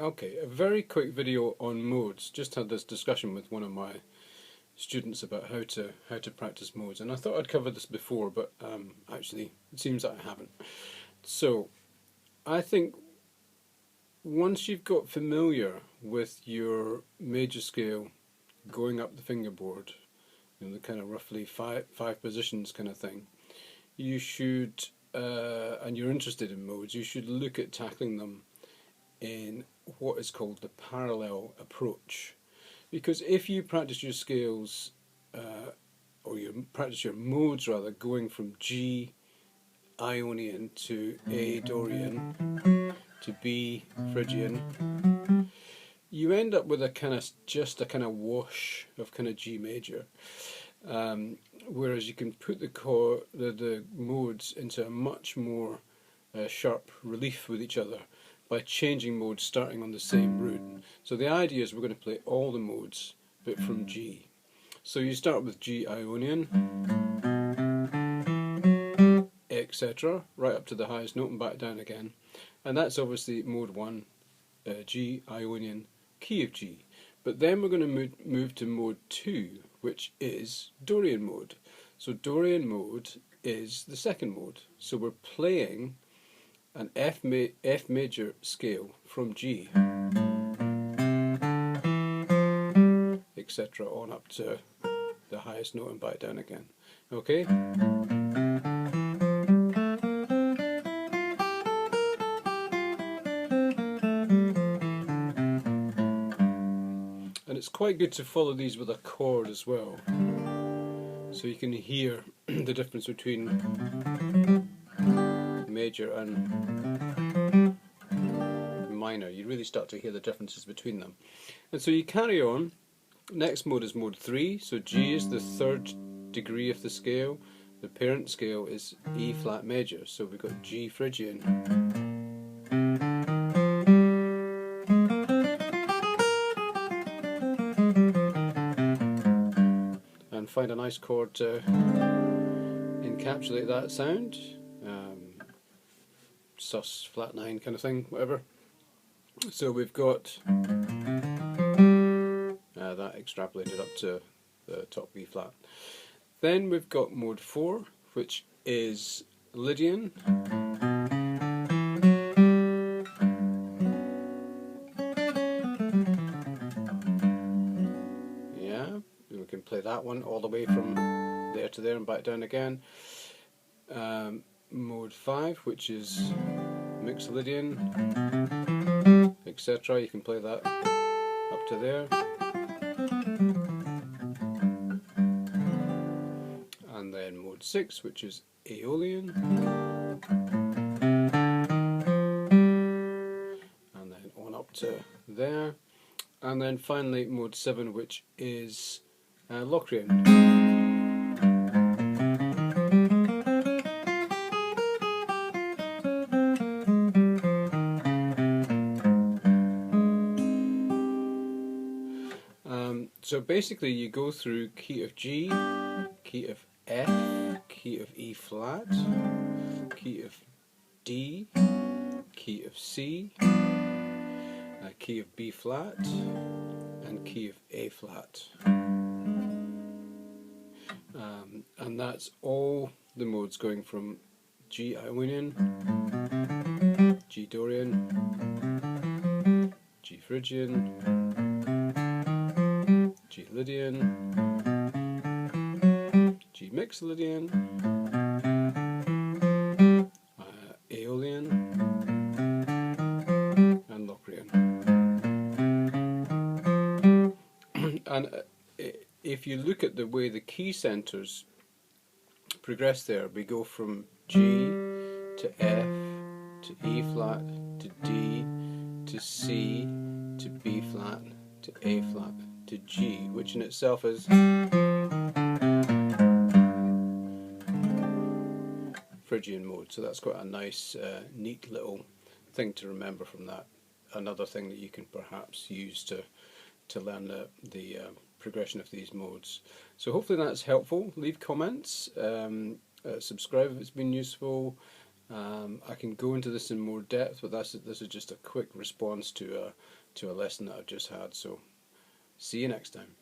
Okay, a very quick video on modes. Just had this discussion with one of my students about how to practice modes, and I thought I'd covered this before, but actually it seems that I haven't. So I think once you've got familiar with your major scale going up the fingerboard, the kind of roughly five positions kind of thing, you should, and you're interested in modes, you should look at tackling them in what is called the parallel approach. Because if you practice your scales, or you practice your modes rather, going from G Ionian to A Dorian to B Phrygian, you end up with just a kind of wash of kind of G major. Whereas you can put the modes into a much more sharp relief with each other by changing modes starting on the same root. So the idea is we're going to play all the modes but from G. So you start with G Ionian, etc., right up to the highest note and back down again. And that's obviously mode 1, G Ionian, key of G. But then we're going to move to mode 2, which is Dorian mode. So Dorian mode is the second mode. So we're playing an F major scale from G, etc., on up to the highest note and back down again. Okay? And it's quite good to follow these with a chord as well, so you can hear the difference between major and minor. You really start to hear the differences between them. And so you carry on. Next mode is mode 3, so G is the third degree of the scale. The parent scale is E flat major, so we've got G Phrygian. And find a nice chord to encapsulate that sound. Sus flat 9 kind of thing, whatever. So we've got that extrapolated up to the top B flat. Then we've got mode 4, which is Lydian. Yeah, we can play that one all the way from there to there and back down again. Mode 5, which is Mixolydian, etc. You can play that up to there. And then mode 6, which is Aeolian. And then on up to there. And then finally mode 7, which is Locrian. So basically you go through key of G, key of F, key of E flat, key of D, key of C, key of B flat, and key of A flat. And that's all the modes going from G Ionian, G Dorian, G Phrygian, G Lydian, G Mixolydian, Aeolian, and Locrian. And if you look at the way the key centres progress there, we go from G to F to E flat to D to C to B flat to A flat to G, which in itself is Phrygian mode. So that's quite a nice, neat little thing to remember from that. Another thing that you can perhaps use to learn the progression of these modes. So hopefully that's helpful. Leave comments, subscribe if it's been useful, I can go into this in more depth, but this is just a quick response to a lesson that I've just had. So see you next time.